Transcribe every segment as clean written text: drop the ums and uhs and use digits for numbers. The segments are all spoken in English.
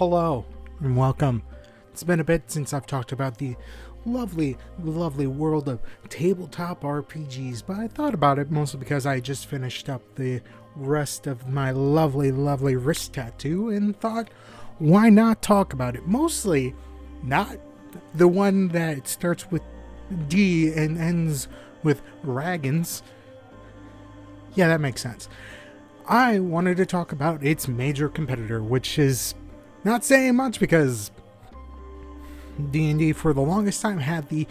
Hello and welcome. It's been a bit since I've talked about the lovely world of tabletop RPGs, but I thought about it mostly because I just finished up the rest of my lovely wrist tattoo and thought, why not talk about it? Mostly not the one that starts with D and ends with Dragons. Yeah, that makes sense. I wanted to talk about its major competitor, which is not saying much because D&D for the longest time had the,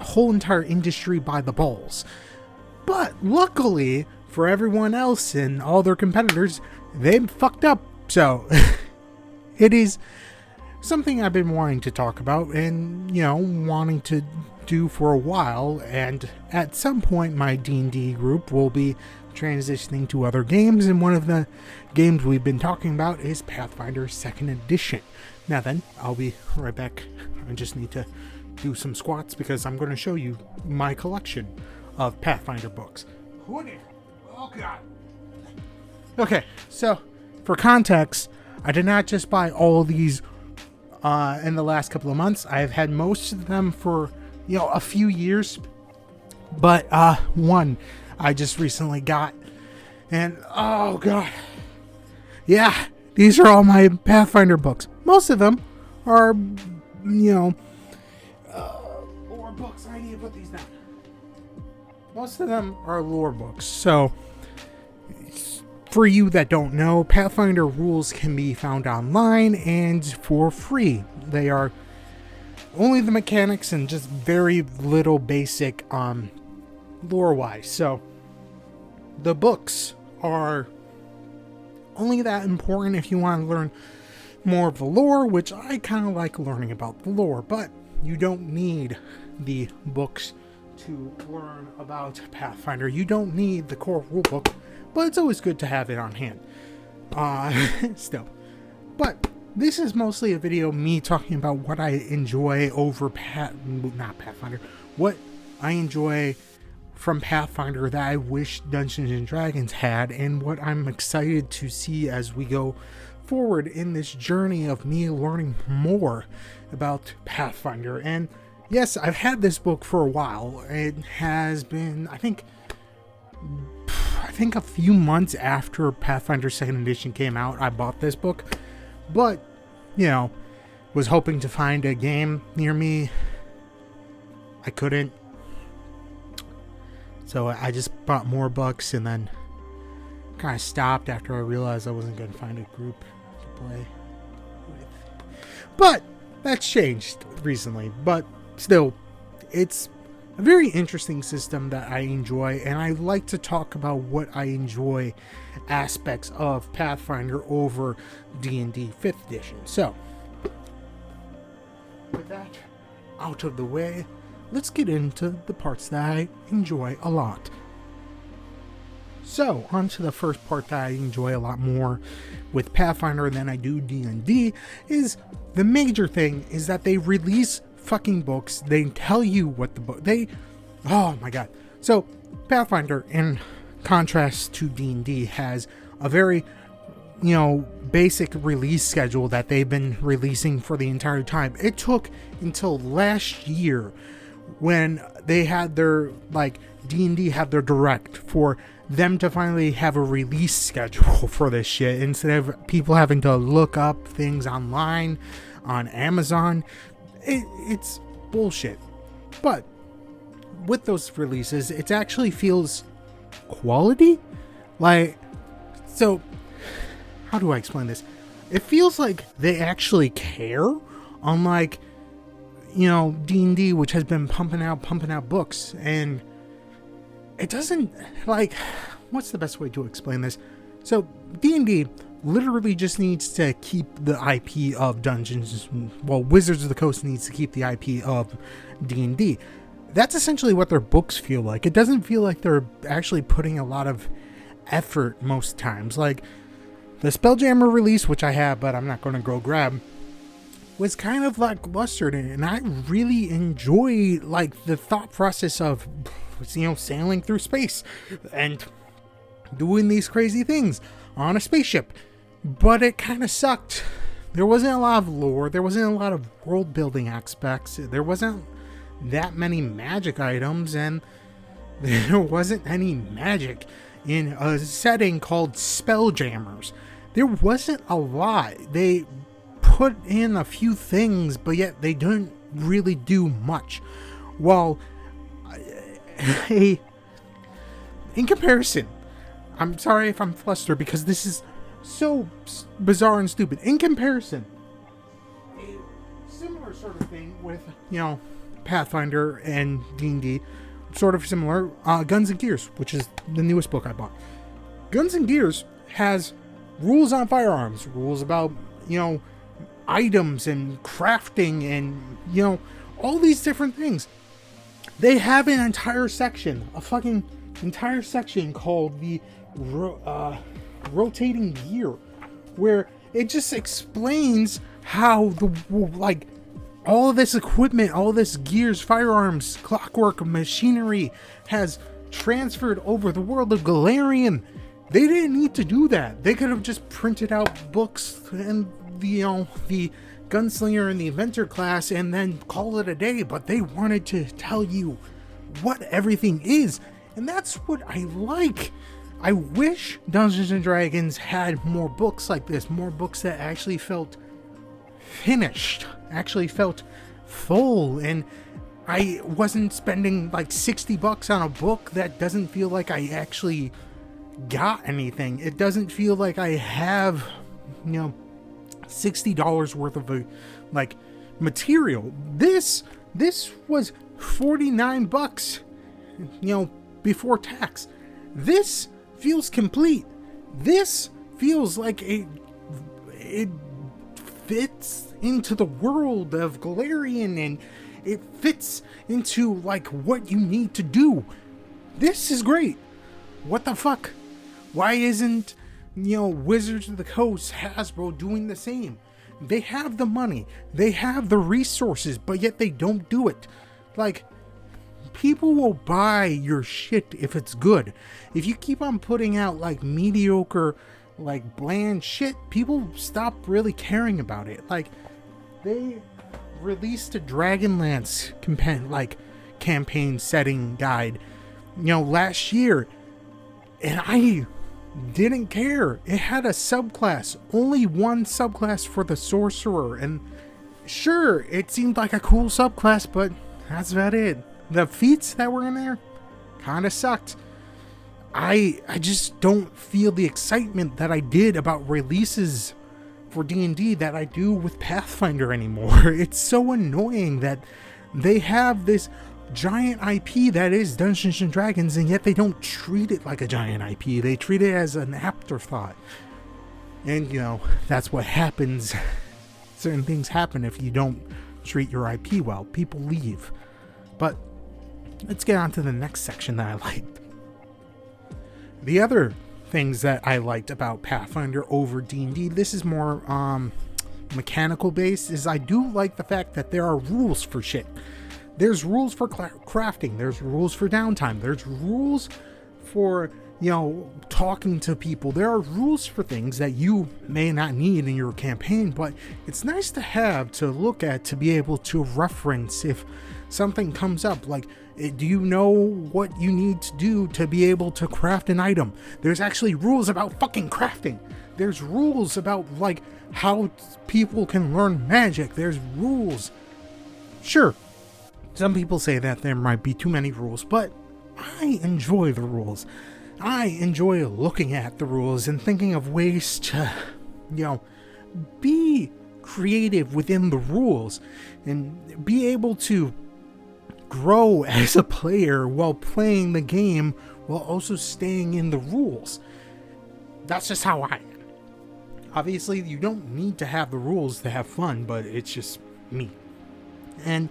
whole entire industry by the balls. But luckily for everyone else and all their competitors, they fucked up. So it is something I've been wanting to talk about and, wanting to do for a while. And at some point, my D&D group will be transitioning to other games. And one of the games we've been talking about is Pathfinder 2nd Edition. Now then, I'll be right back. I just need to do some squats because I'm going to show you my collection of Pathfinder books. Oh god. Okay, so for context, I did not just buy all of these in the last couple of months. I've had most of them for, a few years. But one I just recently got. And oh god. Yeah, these are all my Pathfinder books. Most of them are, lore books. I need to put these down. Most of them are lore books. So, for you that don't know, Pathfinder rules can be found online and for free. They are only the mechanics and just very little basic lore-wise. So, the books are only that important if you want to learn more of the lore, which I kind of like learning about the lore, but you don't need the books to learn about Pathfinder. You don't need the core rulebook, but it's always good to have it on hand. Still. But this is mostly a video of me talking about what I enjoy over what I enjoy from Pathfinder that I wish Dungeons and Dragons had, and what I'm excited to see as we go forward in this journey of me learning more about Pathfinder. And yes, I've had this book for a while. It has been, I think a few months after Pathfinder 2nd Edition came out, I bought this book. But, was hoping to find a game near me. I couldn't. So I just bought more books and then kind of stopped after I realized I wasn't going to find a group to play with. But that's changed recently. But still, it's a very interesting system that I enjoy, and I like to talk about what I enjoy aspects of Pathfinder over D&D 5th edition. So, with that out of the way, let's get into the parts that I enjoy a lot. So, on to the first part that I enjoy a lot more with Pathfinder than I do D&D is the major thing is that they release fucking books. They tell you what the book... Oh my god. So, Pathfinder, in contrast to D&D, has a very, basic release schedule that they've been releasing for the entire time. It took until last year when they had their, D&D had their direct for them to finally have a release schedule for this shit instead of people having to look up things online on Amazon. It's bullshit. But with those releases, it actually feels quality. So how do I explain this? It feels like they actually care, unlike D&D, which has been pumping out books, and it doesn't, what's the best way to explain this? So D&D literally just needs to keep the IP of Wizards of the Coast needs to keep the IP of D&D. That's essentially what their books feel like. It doesn't feel like they're actually putting a lot of effort most times. Like the Spelljammer release, which I have, but I'm not going to go grab, was kind of lackluster, and I really enjoy the thought process of sailing through space and doing these crazy things on a spaceship. but it kind of sucked. There wasn't a lot of lore. There wasn't a lot of world building aspects. There wasn't that many magic items, and there wasn't any magic in a setting called Spelljammers. There wasn't a lot. They put in a few things, but yet they didn't really do much. Well, in comparison, I'm sorry if I'm flustered because this is so bizarre and stupid. In comparison, a similar sort of thing with, Pathfinder and D&D, sort of similar, Guns and Gears, which is the newest book I bought. Guns and Gears has rules on firearms, rules about, items and crafting and, all these different things. They have an entire section, a fucking entire section called the rotating gear, where it just explains how all of this equipment, all this gears, firearms, clockwork, machinery has transferred over the world of Galarian. They didn't need to do that. They could have just printed out books and the gunslinger and the inventor class and then call it a day, but they wanted to tell you what everything is, and that's what I like. I wish Dungeons and Dragons had more books like this, more books that actually felt finished, actually felt full, and I wasn't spending like $60 on a book that doesn't feel like I actually got anything. It doesn't feel like I have, $60 worth of material. This was $49, before tax. This feels complete. This feels like it fits into the world of Galarian, and it fits into what you need to do. This is great. What the fuck? Why isn't Wizards of the Coast, Hasbro doing the same? They have the money, they have the resources, but yet they don't do it. People will buy your shit if it's good. If you keep on putting out mediocre, bland shit, people stop really caring about it. They released a Dragonlance campaign setting guide, last year, and I didn't care. It had a subclass, only one subclass for the sorcerer, and sure, it seemed like a cool subclass, but that's about it. The feats that were in there kind of sucked. I just don't feel the excitement that I did about releases for D&D that I do with Pathfinder anymore. It's so annoying that they have this giant IP that is Dungeons and Dragons, and yet they don't treat it like a giant IP. They treat it as an afterthought. And, that's what happens. Certain things happen if you don't treat your IP well. People leave. But let's get on to the next section that I liked. The other things that I liked about Pathfinder over D&D, this is more mechanical based, is I do like the fact that there are rules for shit. There's rules for crafting, there's rules for downtime, there's rules for, talking to people. There are rules for things that you may not need in your campaign, but it's nice to have, to look at, to be able to reference if something comes up. Do you know what you need to do to be able to craft an item? There's actually rules about fucking crafting. There's rules about, how people can learn magic. There's rules. Sure, some people say that there might be too many rules, but I enjoy the rules. I enjoy looking at the rules and thinking of ways to, be creative within the rules and be able to grow as a player while playing the game while also staying in the rules. That's just how I am. Obviously, you don't need to have the rules to have fun, but it's just me. And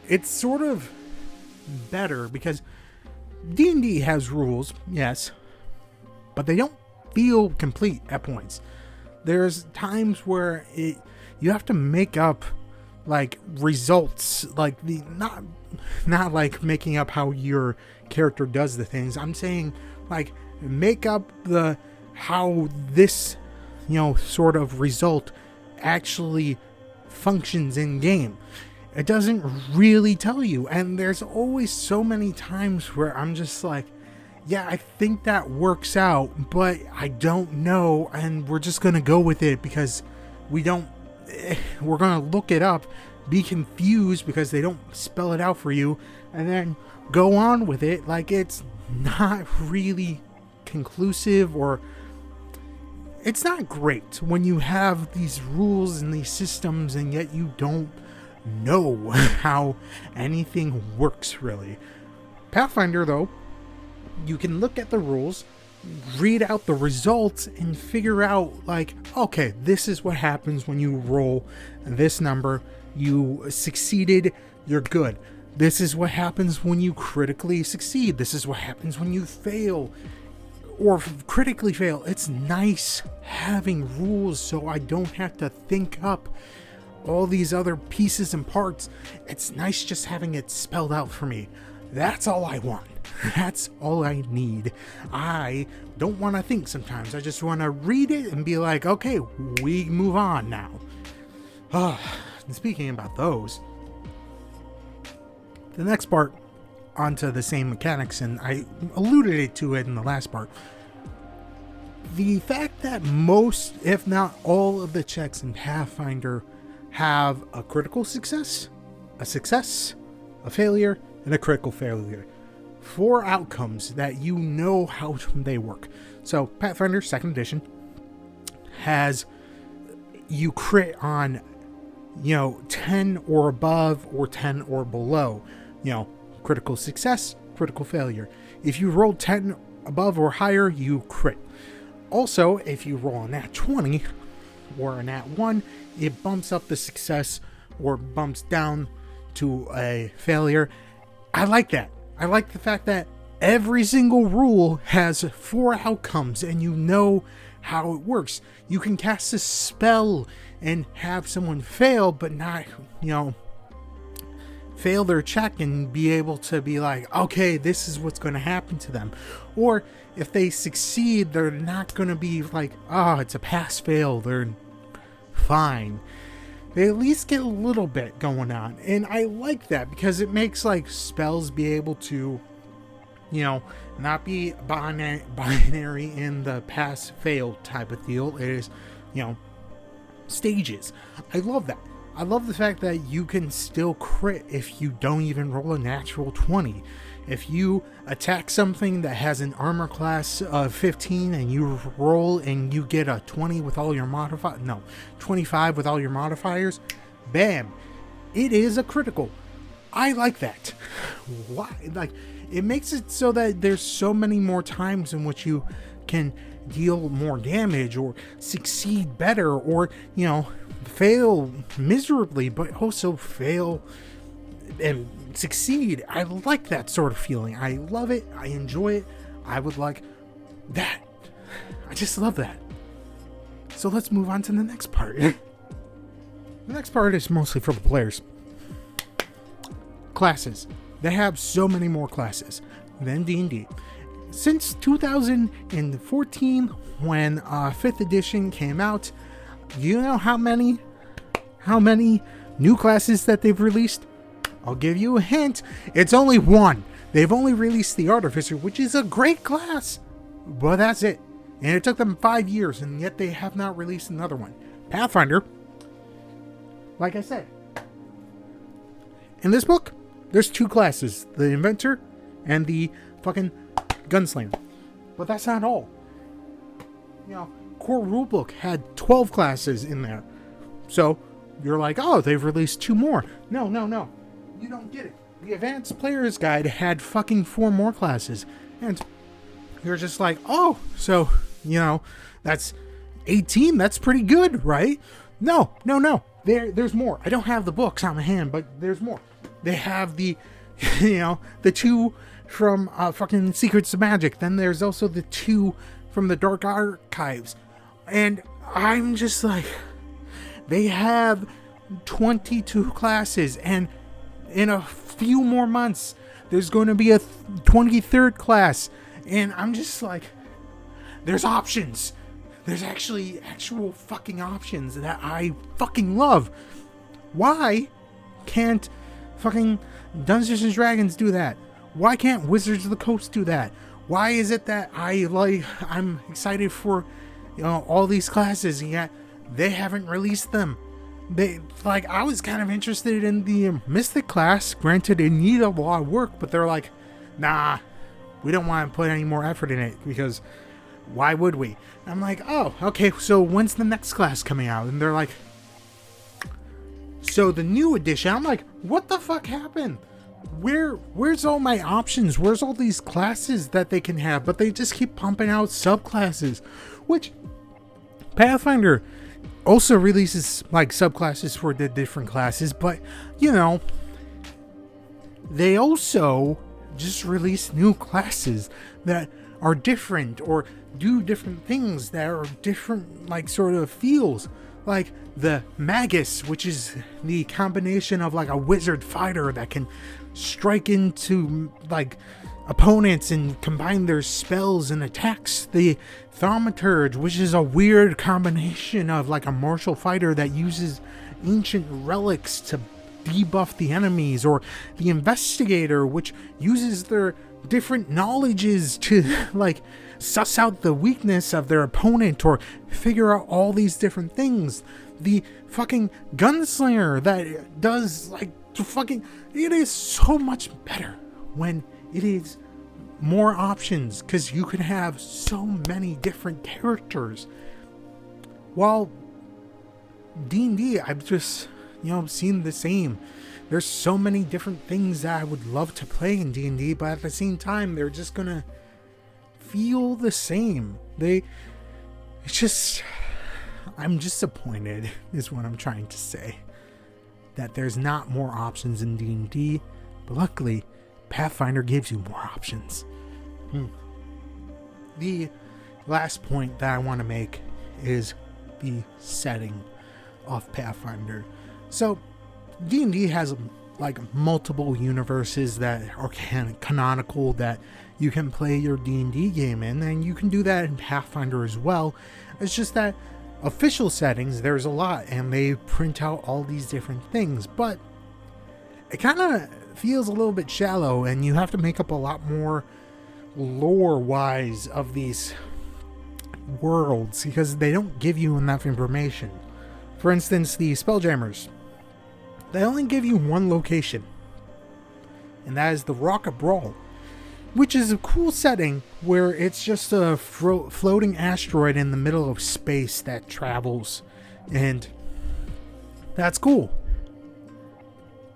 it's sort of better because D&D has rules, yes, but they don't feel complete at points. There's times where you have to make up results, not making up how your character does the things. I'm saying make up how this sort of result actually functions in game. It doesn't really tell you, and there's always so many times where I'm just like, yeah, I think that works out, but I don't know, and we're just gonna go with it because we're gonna look it up, be confused because they don't spell it out for you, and then go on with it like it's not really conclusive, or it's not great when you have these rules and these systems and yet you don't know how anything works really. Pathfinder, though, you can look at the rules, read out the results, and figure out, like, okay, this is what happens when you roll this number. You succeeded, you're good. This is what happens when you critically succeed. This is what happens when you fail or critically fail. It's nice having rules so I don't have to think up all these other pieces and parts. It's nice just having it spelled out for me. That's all I want. That's all I need. I don't want to think sometimes. I just want to read it and be like, okay, we move on now. And speaking about those, the next part, onto the same mechanics, and I alluded to it in the last part. The fact that most, if not all, of the checks in Pathfinder have a critical success, a failure, and a critical failure. 4 outcomes that you know how they work. So Pathfinder 2nd edition has you crit on 10 or above or 10 or below. Critical success, critical failure. If you roll 10 above or higher, you crit. Also, if you roll a nat 20 or a nat 1, it bumps up the success or bumps down to a failure. I like that. I like the fact that every single rule has 4 outcomes and you know how it works. You can cast a spell and have someone fail, but not, fail their check and be able to be like, okay, this is what's going to happen to them. Or if they succeed, they're not going to be like, it's a pass fail, they're fine. They at least get a little bit going on, and I like that because it makes like spells be able to not be binary in the pass fail type of deal. It is stages. I love that. I love the fact that you can still crit if you don't even roll a natural 20. If you attack something that has an armor class of 15 and you roll and you get a 20 with all your 25 with all your modifiers, bam, it is a critical. I like that. Why? Like, it makes it so that there's so many more times in which you can deal more damage or succeed better, or fail miserably but also fail and succeed. I like that sort of feeling. I love it. I enjoy it. I would like that. I just love that. So let's move on to the next part. The next part is mostly for the players. Classes. They have so many more classes than D&D. Since 2014, when 5th edition came out, do you know how many new classes that they've released? I'll give you a hint. It's only 1. They've only released the Artificer, which is a great class, but that's it. And it took them 5 years, and yet they have not released another one. Pathfinder, like I said, in this book, there's 2 classes: the Inventor and the fucking Gunslinger. But that's not all. Core Rulebook had 12 classes in there. So you're like, oh, they've released 2 more. No. You don't get it. The Advanced Player's Guide had fucking 4 more classes. And you're just like, oh, so, that's 18. That's pretty good, right? No. There's more. I don't have the books on my hand, but there's more. They have the, the 2 from fucking Secrets of Magic. Then there's also the 2 from the Dark Archives. And I'm just like, they have 22 classes, and in a few more months there's going to be a 23rd class, and I'm just like, there's options. There's actually actual fucking options that I fucking love. Why can't fucking Dungeons and Dragons do that? Why can't Wizards of the Coast do that? Why is it that I'm excited for, all these classes, and yet they haven't released them? I was kind of interested in the Mystic class. Granted, it needed a lot of work, but they're like, nah, we don't want to put any more effort in it, because why would we? And I'm like, oh, okay, so when's the next class coming out? And they're like, so the new edition. I'm like, what the fuck happened? Where's all my options? Where's all these classes that they can have? But they just keep pumping out subclasses, which Pathfinder also releases like subclasses for the different classes, but they also just release new classes that are different or do different things that are different, like sort of feels. Like the Magus, which is the combination of like a wizard fighter that can strike into like opponents and combine their spells and attacks. The Thaumaturge, which is a weird combination of like a martial fighter that uses ancient relics to debuff the enemies. Or the Investigator, which uses their different knowledges to like suss out the weakness of their opponent or figure out all these different things. The fucking Gunslinger that does like it is so much better when it is more options, because you can have so many different characters. While D&D, I've just seen the same. There's so many different things that I would love to play in D&D, but at the same time they're just gonna feel the same. I'm disappointed is what I'm trying to say, that there's not more options in D&D, but luckily Pathfinder gives you more options. The last point that I want to make is the setting of Pathfinder. So D&D has like multiple universes that are canonical that you can play your D&D game in, and you can do that in Pathfinder as well. It's just that official settings, there's a lot, and they print out all these different things, but it kind of feels a little bit shallow, and you have to make up a lot more lore-wise of these worlds, because they don't give you enough information. For instance, the Spelljammers, they only give you one location, and that is the Rock of Brawl, which is a cool setting where it's just a floating asteroid in the middle of space that travels, and that's cool.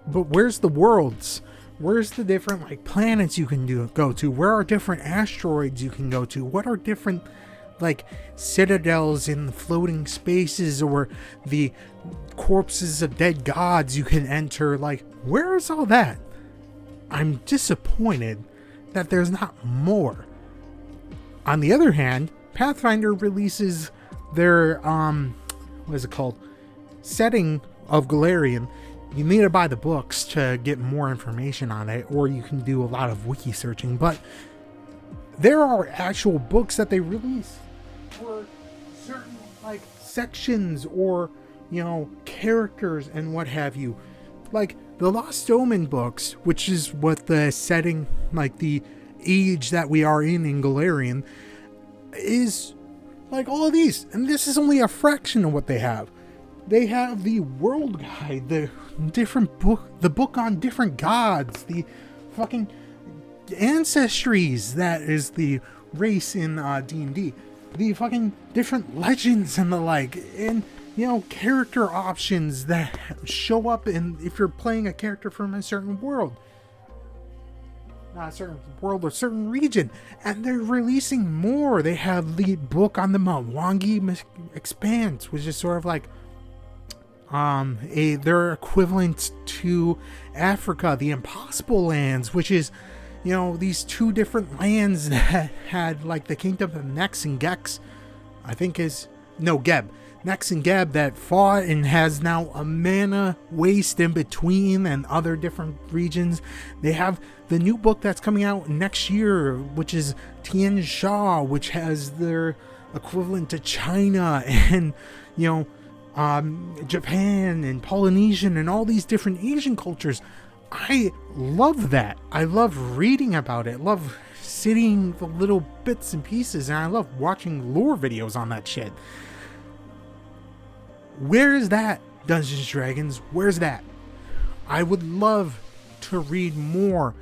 But where's the worlds? Where's the different like planets you can go to? Where are different asteroids you can go to? What are different like citadels in the floating spaces, or the corpses of dead gods you can enter? Like, where is all that? I'm disappointed that there's not more. On the other hand, Pathfinder releases their setting of Golarion. You need to buy the books to get more information on it, or you can do a lot of wiki searching, but there are actual books that they release for certain like sections or characters and what have you. Like the Lost Omen books, which is what the setting, like the age that we are in Golarion, is like all of these, and this is only a fraction of what they have. They have the world guide, the book on different gods, the fucking ancestries that is the race in D&D, the fucking different legends and the like, and character options that show up in if you're playing a character from a certain world. Not a certain world or certain region. And they're releasing more. They have the book on the Mwangi Expanse, which is sort of like their equivalent to Africa, the Impossible Lands, which is these two different lands that had like the kingdom of Nex and Gex, Geb. Nex and Geb that fought and has now a mana waste in between and other different regions. They have the new book that's coming out next year, which is Tian Sha, which has their equivalent to China and, you know, Japan and Polynesian and all these different Asian cultures. I love that. I love reading about it. I love seeing the little bits and pieces, and I love watching lore videos on that shit. Where is that, Dungeons & Dragons? Where's that? I would love to read more.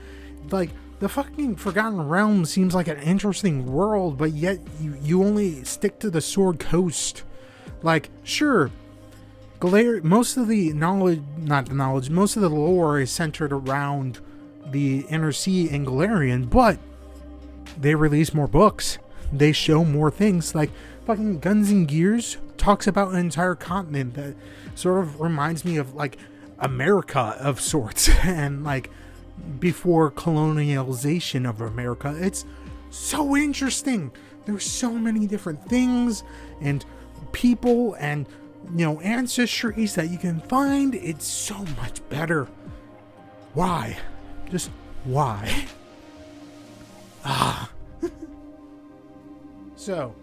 Like, the fucking Forgotten Realm seems like an interesting world, but yet you only stick to the Sword Coast. Like, sure, most of the knowledge, most of the lore is centered around the Inner Sea and Galarian, but they release more books. They show more things. Like, fucking Guns and Gears talks about an entire continent that sort of reminds me of, like, America of sorts, and, like, before colonialization of America. It's so interesting. There's so many different things and people and, you know, ancestries that you can find. It's so much better. Why? Just why? So,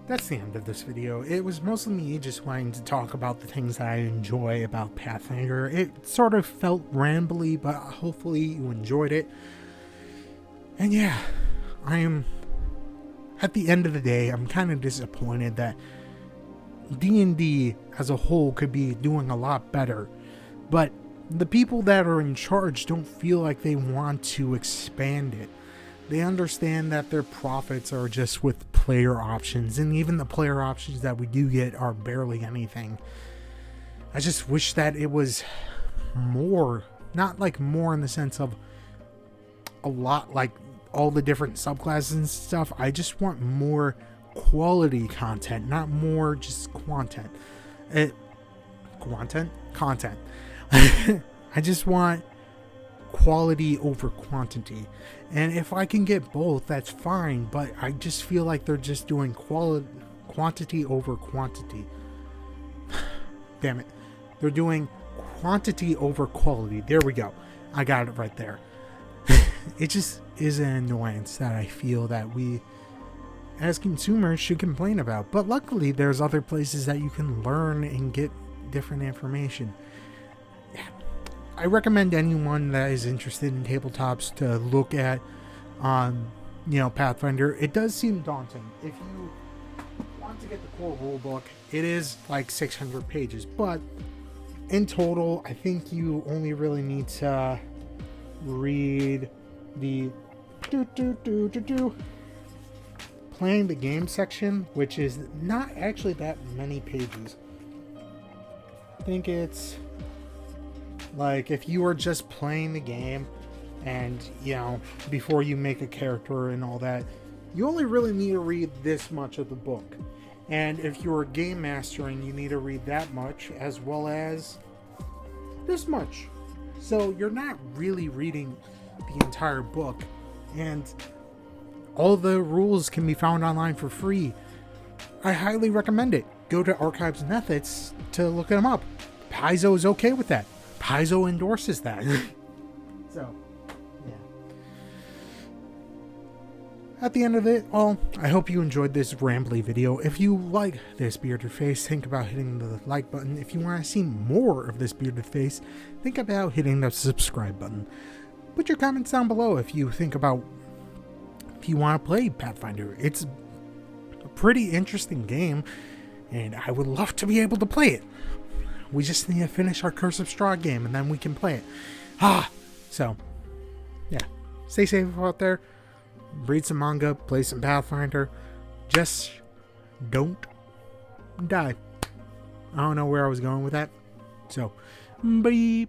that's the end of this video. It was mostly me just wanting to talk about the things that I enjoy about Pathfinder. It sort of felt rambly, but hopefully you enjoyed it. And yeah, at the end of the day, I'm kind of disappointed that D&D as a whole could be doing a lot better. But the people that are in charge don't feel like they want to expand it. They understand that their profits are just with player options, and even the player options that we do get are barely anything. I just wish that it was more, not like more in the sense of a lot, like all the different subclasses and stuff. I just want more quality content, not more just content. Content. I just want quality over quantity, and if I can get both, that's fine, but I just feel like they're just doing quantity over quantity. Damn it, they're doing quantity over quality. There we go, I got it right there. It just is an annoyance that I feel that we as consumers should complain about, but luckily there's other places that you can learn and get different information. I recommend anyone that is interested in tabletops to look at, Pathfinder. It does seem daunting. If you want to get the core rulebook, it is like 600 pages, but in total, I think you only really need to read the playing the game section, which is not actually that many pages. I think it's like if you are just playing the game and, you know, before you make a character and all that, you only really need to read this much of the book. And if you're game mastering, you need to read that much as well as this much. So you're not really reading the entire book, and all the rules can be found online for free. I highly recommend it. Go to Archives and Methods to look them up. Paizo is okay with that. Paizo endorses that. So, yeah. At the end of it all, I hope you enjoyed this rambly video. If you like this bearded face, think about hitting the like button. If you want to see more of this bearded face, think about hitting the subscribe button. Put your comments down below if you want to play Pathfinder. It's a pretty interesting game, and I would love to be able to play it. We just need to finish our Curse of Strahd game, and then we can play it. So, yeah. Stay safe out there. Read some manga. Play some Pathfinder. Just don't die. I don't know where I was going with that. So, bye.